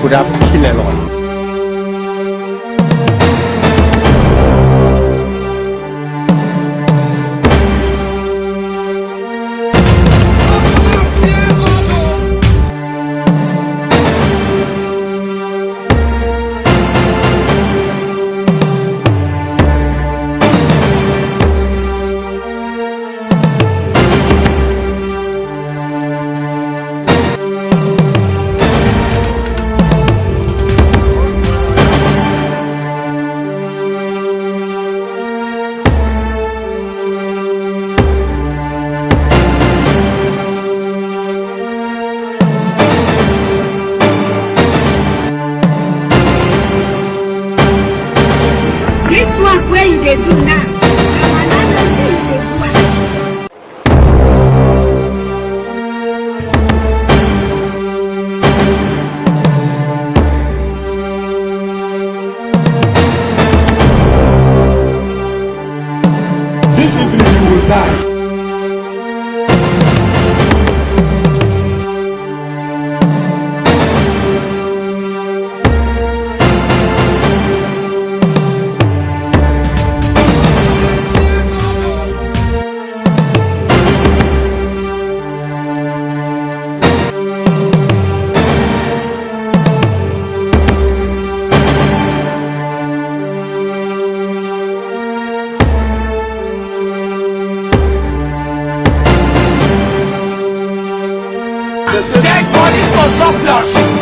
ကိုဒါဖြစ်လဲတော့ This one where you dey do now? Our landlord say you dey do am. This evening you will die. Dead bodies for surplus.